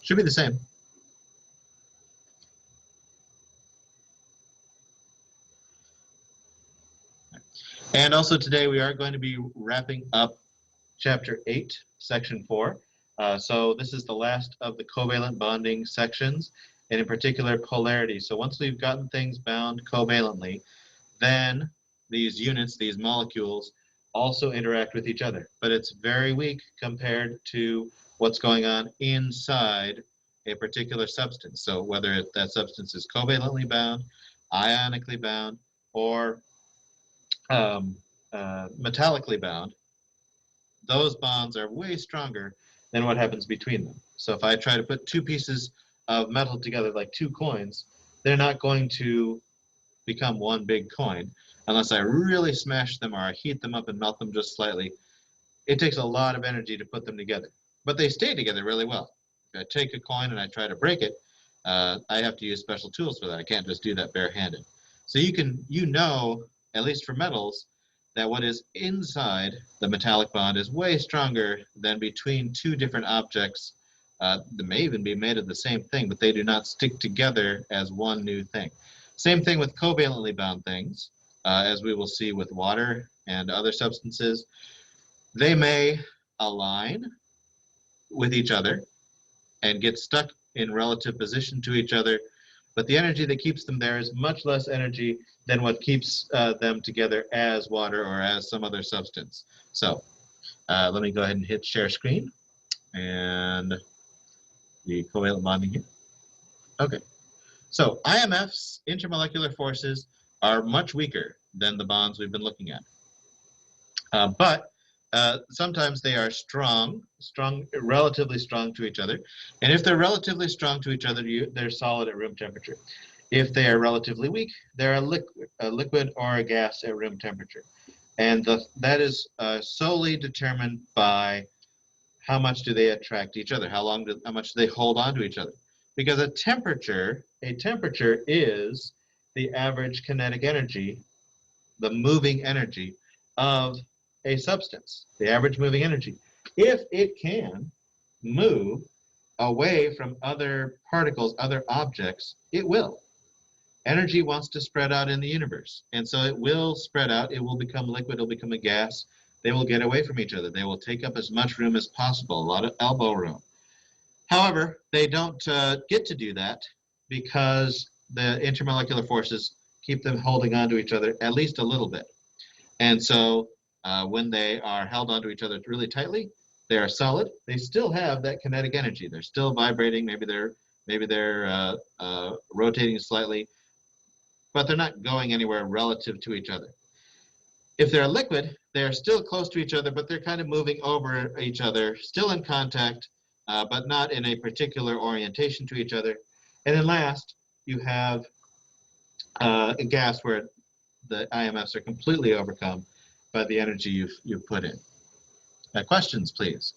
Should be the same. And also today we are going to be wrapping up Chapter 8, Section 4. So this is the last of the covalent bonding sections, and in particular polarity. So once we've gotten things bound covalently, then these units, these molecules, also interact with each other. But it's very weak compared to what's going on inside a particular substance. So whether that substance is covalently bound, ionically bound, or metallically bound, those bonds are way stronger than what happens between them. So if I try to put two pieces of metal together like two coins, they're not going to become one big coin unless I really smash them or I heat them up and melt them just slightly. It takes a lot of energy to put them together, but they stay together really well. If I take a coin and I try to break it, I have to use special tools for that. I can't just do that barehanded. So you know, at least for metals, that what is inside the metallic bond is way stronger than between two different objects that may even be made of the same thing, but they do not stick together as one new thing. Same thing with covalently bound things, as we will see with water and other substances. They may align with each other and get stuck in relative position to each other, but the energy that keeps them there is much less energy than what keeps them together as water or as some other substance. So let me go ahead and hit share screen and the covalent bonding here. Okay, so IMF's intermolecular forces are much weaker than the bonds we've been looking at. But sometimes they are relatively strong to each other. And if they're relatively strong to each other, they're solid at room temperature. If they are relatively weak, they're a liquid or a gas at room temperature. And that is solely determined by how much do they attract each other, how much do they hold on to each other. Because a temperature is the average kinetic energy, the moving energy of a substance, the average moving energy. If it can move away from other particles, other objects, it will. Energy wants to spread out in the universe, and so it will spread out. It will become liquid, it will become a gas. They will get away from each other. They will take up as much room as possible, a lot of elbow room. However, they don't get to do that because the intermolecular forces keep them holding on to each other at least a little bit. And so when they are held onto each other really tightly, they are solid. They still have that kinetic energy. They're still vibrating. Maybe they're rotating slightly, but they're not going anywhere relative to each other. If they're a liquid, they're still close to each other, but they're kind of moving over each other, still in contact, but not in a particular orientation to each other. And then last, you have a gas where the IMFs are completely overcome by the energy you've put in. Questions, please.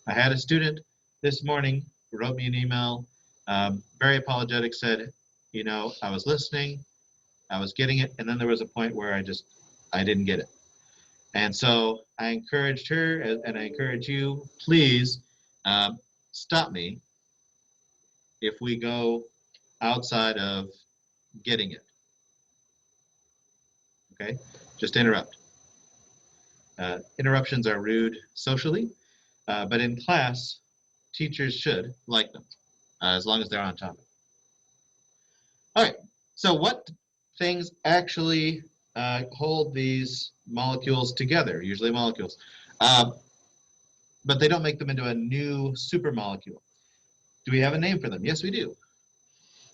I had a student this morning who wrote me an email, very apologetic, said, you know, I was listening, I was getting it, and then there was a point where I didn't get it. And so I encouraged her, and I encourage you, please stop me if we go outside of getting it. Okay, just interrupt. Interruptions are rude socially, but in class, teachers should like them, as long as they're on topic. All right, so what things actually hold these molecules together, usually molecules, but they don't make them into a new supermolecule. Do we have a name for them? Yes, we do.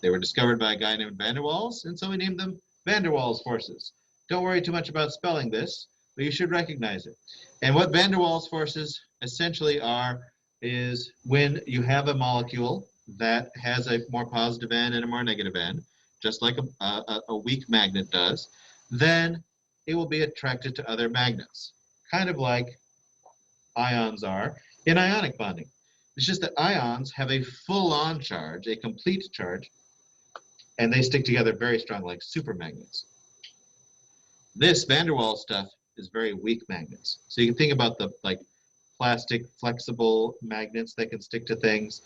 They were discovered by a guy named van der Waals, and so we named them van der Waals forces. Don't worry too much about spelling this, but you should recognize it. And what van der Waals forces essentially are is when you have a molecule that has a more positive end and a more negative end, just like a weak magnet does, then it will be attracted to other magnets, kind of like ions are in ionic bonding. It's just that ions have a full-on charge, a complete charge, and they stick together very strong like supermagnets. This van der Waals stuff is very weak magnets. So you can think about the plastic flexible magnets that can stick to things.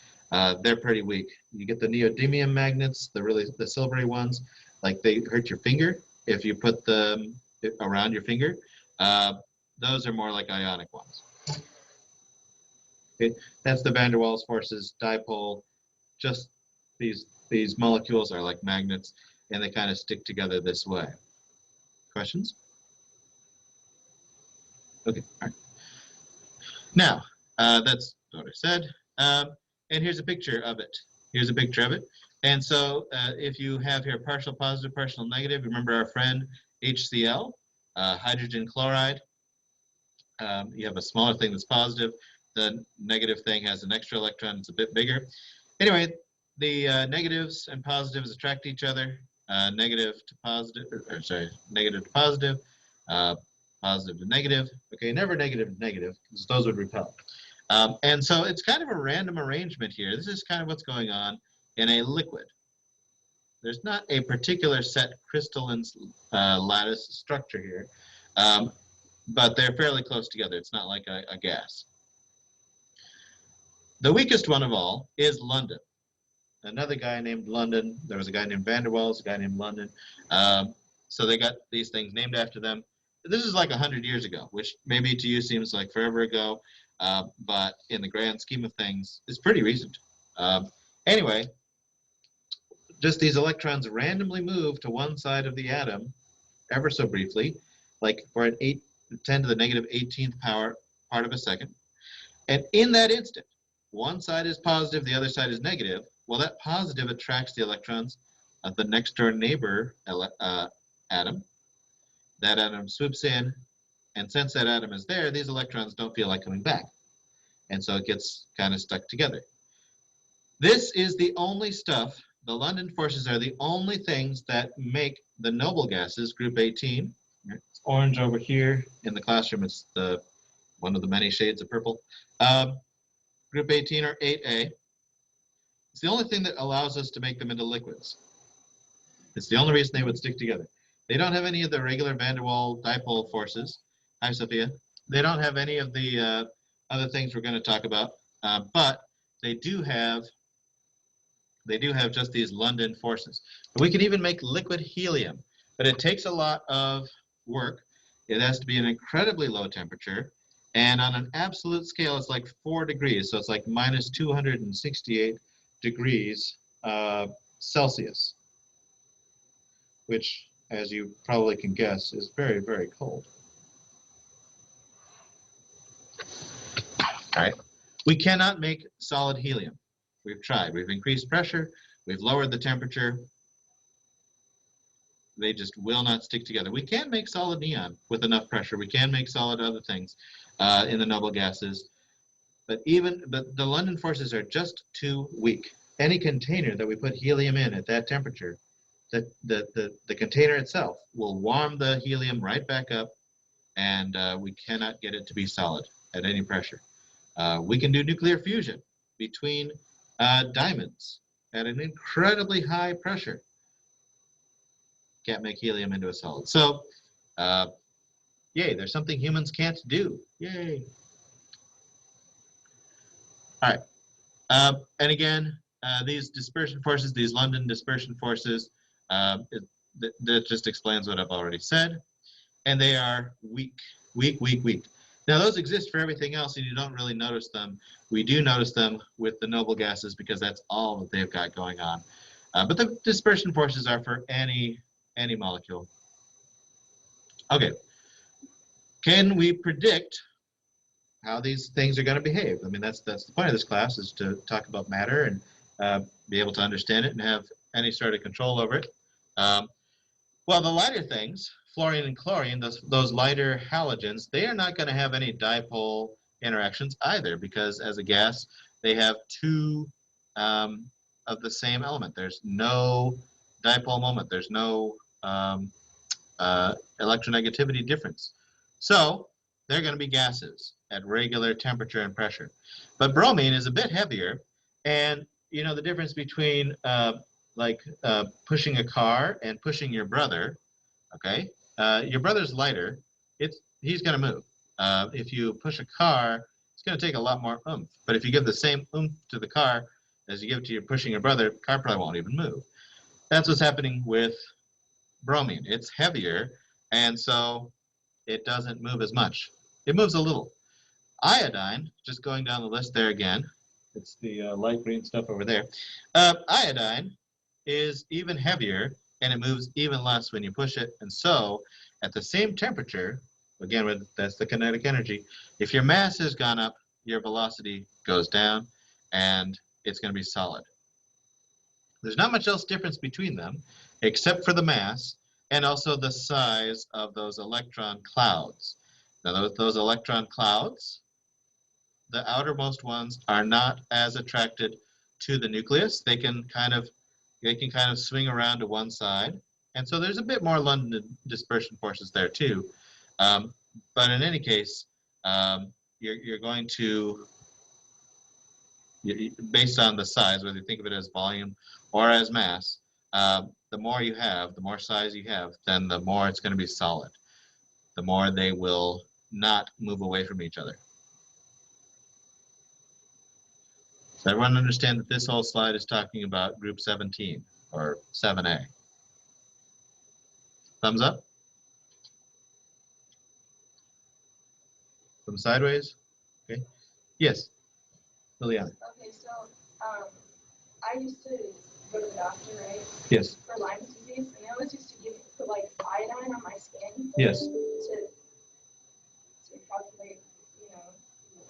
They're pretty weak. You get the neodymium magnets, the silvery ones, like they hurt your finger if you put them around your finger. Those are more like ionic ones. Okay, that's the van der Waals forces dipole. Just these molecules are like magnets, and they kind of stick together this way. Questions? Okay, all right. Now, that's what I said. And here's a picture of it. Here's a picture of it. And so if you have here partial positive, partial negative, remember our friend HCl, hydrogen chloride. You have a smaller thing that's positive. The negative thing has an extra electron. It's a bit bigger. Anyway, the negatives and positives attract each other. Negative to positive, or sorry, negative to positive, positive to negative. Okay, never negative to negative, because those would repel. And so it's kind of a random arrangement here. This is kind of what's going on in a liquid. There's not a particular set crystalline lattice structure here, but they're fairly close together. It's not like a gas. The weakest one of all is London. Another guy named London. There was a guy named van der Waals, a guy named London. So they got these things named after them. This is like 100 years ago, which maybe to you seems like forever ago, but in the grand scheme of things, it's pretty recent. Anyway, just these electrons randomly move to one side of the atom ever so briefly, like for an 10 to the negative 18th power part of a second. And in that instant, one side is positive, the other side is negative. Well, that positive attracts the electrons of the next door neighbor atom. That atom swoops in, and since that atom is there, these electrons don't feel like coming back. And so it gets kind of stuck together. This is the only stuff, the London forces are the only things that make the noble gases, group 18. It's orange over here. In the classroom, it's one of the many shades of purple. Group 18 or 8A. It's the only thing that allows us to make them into liquids. It's the only reason they would stick together. They don't have any of the regular van der Waals dipole forces. Hi, Sophia. They don't have any of the other things we're going to talk about, but they do have just these London forces. We can even make liquid helium, but it takes a lot of work. It has to be an incredibly low temperature, and on an absolute scale, it's like 4 degrees, so it's like minus 268 degrees Celsius, which, as you probably can guess, is very, very cold. All right. We cannot make solid helium. We've tried. We've increased pressure. We've lowered the temperature. They just will not stick together. We can make solid neon with enough pressure. We can make solid other things in the noble gases. But the London forces are just too weak. Any container that we put helium in at that temperature, the container itself will warm the helium right back up, and we cannot get it to be solid at any pressure. We can do nuclear fusion between diamonds at an incredibly high pressure. Can't make helium into a solid. So, yay, there's something humans can't do. Yay. All right. And again, these dispersion forces, these London dispersion forces, that just explains what I've already said. And they are weak, weak, weak, weak. Now, those exist for everything else, and you don't really notice them. We do notice them with the noble gases because that's all that they've got going on. But the dispersion forces are for any molecule. Okay. Can we predict how these things are going to behave? I mean, that's the point of this class, is to talk about matter and be able to understand it and have any sort of control over it. Well, the lighter things, fluorine and chlorine, those lighter halogens, they are not going to have any dipole interactions either, because as a gas, they have two of the same element. There's no dipole moment. There's no electronegativity difference. So they're going to be gases at regular temperature and pressure. But bromine is a bit heavier, and you know the difference between pushing a car and pushing your brother. Okay, your brother's lighter. He's going to move. If you push a car, it's going to take a lot more oomph. But if you give the same oomph to the car as you give to your pushing your brother, the car probably won't even move. That's what's happening with bromine. It's heavier, and so it doesn't move as much. It moves a little. Iodine, just going down the list there again, it's the light green stuff over there. Iodine is even heavier, and it moves even less when you push it. And so, at the same temperature, again, that's the kinetic energy, if your mass has gone up, your velocity goes down, and it's going to be solid. There's not much else difference between them, except for the mass and also the size of those electron clouds. Now, those electron clouds, the outermost ones, are not as attracted to the nucleus. They can kind of swing around to one side, and so there's a bit more London dispersion forces there too. But in any case, you're going to, based on the size, whether you think of it as volume or as mass, the more you have, the more size you have, then the more it's going to be solid. The more they will not move away from each other. Does everyone understand that this whole slide is talking about group 17 or 7A? Thumbs up? From sideways? Okay. Yes, Liliana. Okay, so I used to go to the doctor, right? Yes. For Lyme disease, and they always used to put like iodine on my skin. Yes. To calculate,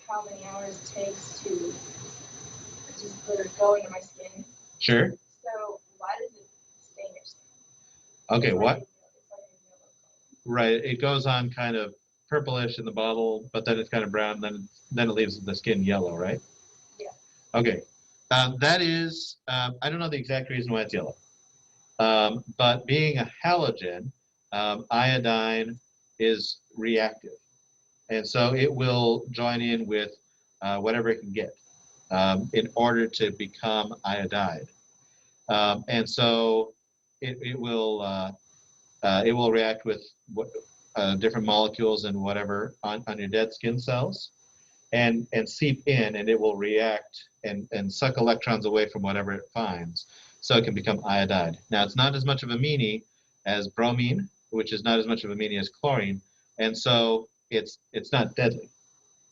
how many hours it takes to just let it go into my skin. Sure. So why does it stain your skin? Okay, it's what? Like it's like a yellow color. Right, it goes on kind of purplish in the bottle, but then it's kind of brown, then it leaves the skin yellow, right? Yeah. Okay, that is, I don't know the exact reason why it's yellow, but being a halogen, iodine is reactive, and so it will join in with whatever it can get in order to become iodide, and so it will react with different molecules and whatever on your dead skin cells and seep in, and it will react and suck electrons away from whatever it finds so it can become iodide. Now, it's not as much of a meanie as bromine, which is not as much of a meanie as chlorine, and so it's not deadly.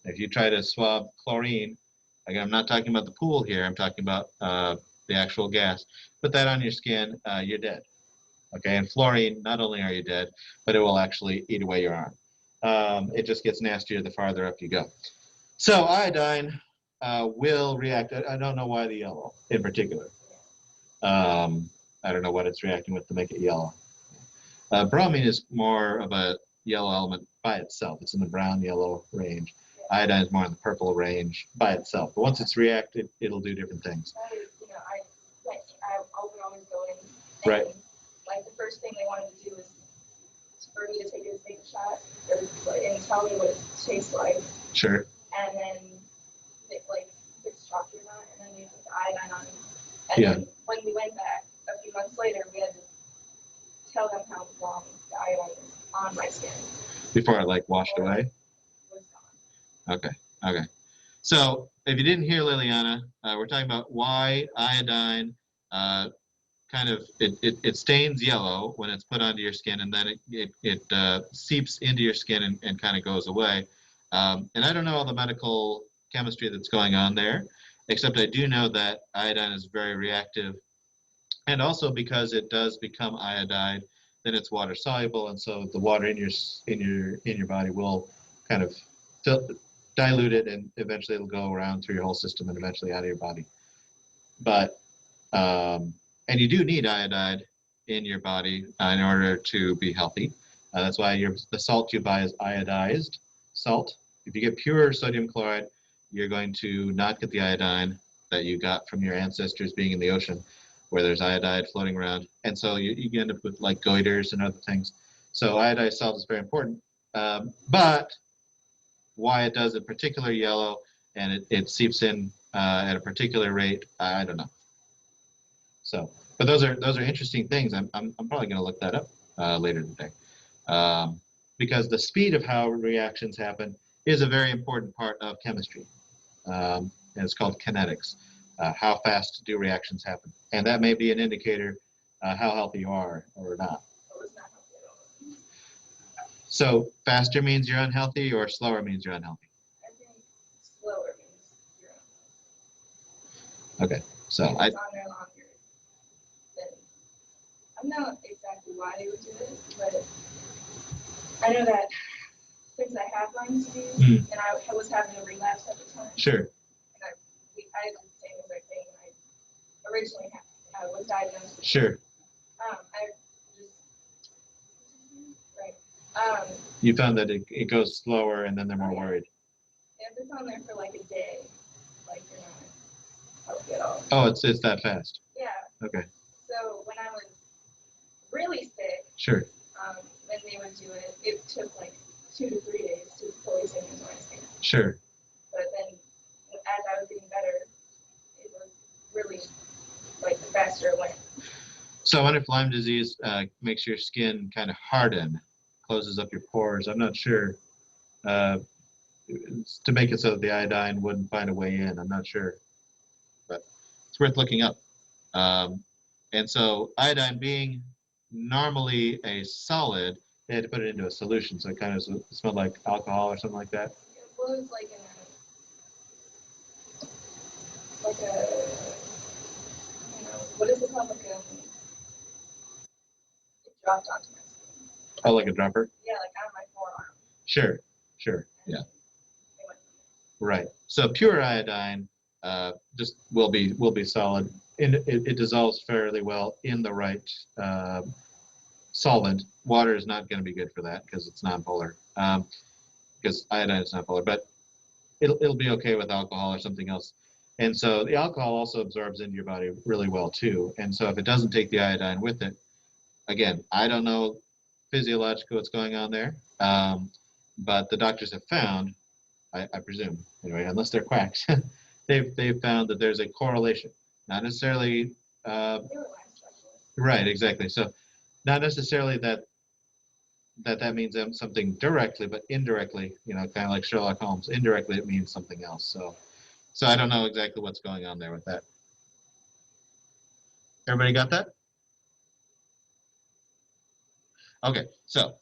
If you try to swab chlorine, again, I'm not talking about the pool here, I'm talking about the actual gas, put that on your skin, you're dead. Okay, and fluorine, not only are you dead, but it will actually eat away your arm. It just gets nastier the farther up you go. So iodine will react. I don't know why the yellow in particular. I don't know what it's reacting with to make it yellow. Bromine is more of a yellow element by itself. It's in the brown-yellow range. Iodine is more in the purple range by itself. But once it's reacted, it'll do different things. I would always go in. Right. Like the first thing they wanted to do was for me to take a big shot and tell me what it tastes like. Sure. And then if it's chalky or not, and then they put the iodine on it. And then when we went back a few months later, we had to tell them how long the iodine was on my skin. Before it washed away? Was gone. Okay. So if you didn't hear Liliana, we're talking about why iodine it stains yellow when it's put onto your skin, and then it seeps into your skin and kind of goes away. And I don't know all the medical chemistry that's going on there, except I do know that iodine is very reactive, and also because it does become iodide, then it's water soluble, and so the water in your body will kind of dilute it, and eventually it'll go around through your whole system and eventually out of your body. But and you do need iodide in your body in order to be healthy. That's why the salt you buy is iodized salt. If you get pure sodium chloride, you're going to not get the iodine that you got from your ancestors being in the ocean, where there's iodide floating around. And so you end up with goiters and other things. So iodized salt is very important. But why it does a particular yellow and it seeps in at a particular rate, I don't know. So, but those are interesting things. I'm probably going to look that up later today, because the speed of how reactions happen is a very important part of chemistry. And it's called kinetics. How fast do reactions happen? And that may be an indicator how healthy you are or not. So faster means you're unhealthy, or slower means you're unhealthy? I think slower means you're unhealthy. Okay, so on there longer. I don't know exactly why they would do it, but I know that since I have Lyme disease, and I was having a relapse at the time. Sure. And I did the same exact thing. I originally was diagnosed with. Sure. You found that it goes slower, and then they're more worried. Yeah, if it's on there for like a day, like you're not healthy at all. Oh, it's that fast. Yeah. Okay. So when I was really sick, sure. When they would do it, it took like 2 to 3 days to fully sink into my skin. Sure. But then, as I was getting better, it was really like the faster it went. So I wonder if Lyme disease makes your skin kind of harden, closes up your pores. I'm not sure. To make it so that the iodine wouldn't find a way in. I'm not sure, but it's worth looking up. And so iodine being normally a solid, they had to put it into a solution, so it kind of smelled like alcohol or something like that. Well, it was like what is it called? It dropped onto my skin. Oh, like a dropper? Yeah, like on my forearm. Sure, yeah. Right. So pure iodine just will be solid. It dissolves fairly well in the right solvent. Water is not going to be good for that because it's nonpolar. Because iodine is nonpolar, but it'll be okay with alcohol or something else. And so the alcohol also absorbs into your body really well too. And so if it doesn't take the iodine with it, again, I don't know physiologically what's going on there, but the doctors have found, I presume, anyway, unless they're quacks, they've found that there's a correlation. Not necessarily, right, exactly. So not necessarily that means something directly, but indirectly, kind of like Sherlock Holmes, indirectly it means something else. So I don't know exactly what's going on there with that. Everybody got that? Okay, so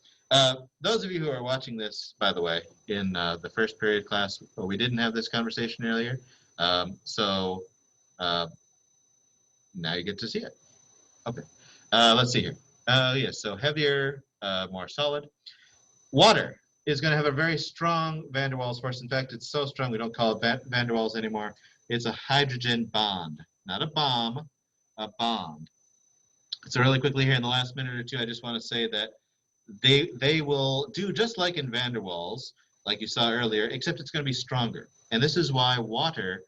those of you who are watching this, by the way, in the first period class, we didn't have this conversation earlier, so now you get to see it. Okay, let's see here. Yes, so heavier, more solid. Water is going to have a very strong van der Waals force. In fact, it's so strong we don't call it van der Waals anymore. It's a hydrogen bond, not a bomb, a bond. So really quickly here in the last minute or two, I just want to say that they will do just like in van der Waals, like you saw earlier, except it's going to be stronger. And this is why water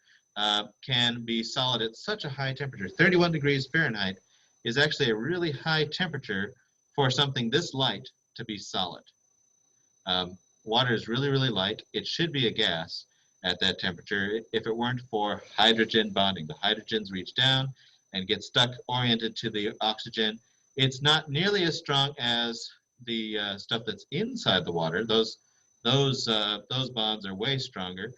can be solid at such a high temperature. 31 degrees Fahrenheit is actually a really high temperature for something this light to be solid. Water is really, really light. It should be a gas at that temperature if it weren't for hydrogen bonding. The hydrogens reach down and get stuck oriented to the oxygen. It's not nearly as strong as the stuff that's inside the water. Those bonds are way stronger,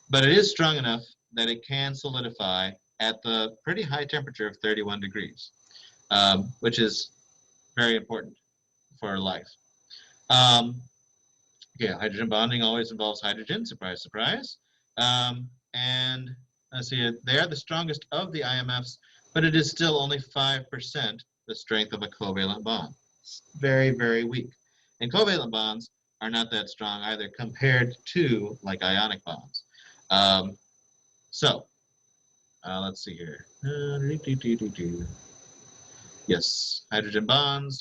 but it is strong enough that it can solidify at the pretty high temperature of 31 degrees, which is very important for life. Yeah, hydrogen bonding always involves hydrogen, surprise, surprise. And let's see, they are the strongest of the IMFs, but it is still only 5% the strength of a covalent bond. It's very, very weak. And covalent bonds are not that strong either compared to like ionic bonds. Let's see here. Yes, hydrogen bonds.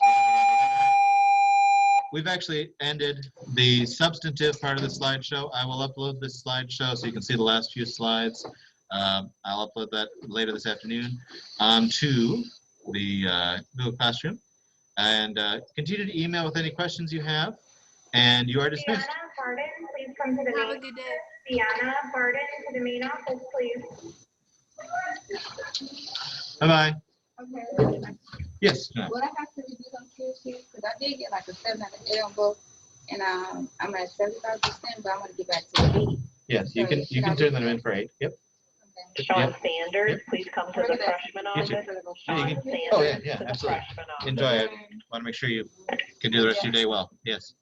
We've actually ended the substantive part of the slideshow. I will upload this slideshow so you can see the last few slides. I'll upload that later this afternoon onto the Google Classroom. And continue to email with any questions you have. And you are dismissed. Deanna Barden, please come to the main office. Deanna Barden to the main office, please. Bye-bye. Okay. Yes. What I have to redo on QC, because I did get like a 7 out of 8 on both and I'm at 75%, but I want to get back to 8. Yes, you So can should I turn do them in that? for 8. Yep. Okay. Sean Yep. Sanders, Yep. please come to We're the gonna- freshman You office. too. Sean Yeah, Sanders oh, yeah, to the absolutely. freshman office. Enjoy it. Want to make sure you can do the rest of your day well. Yes.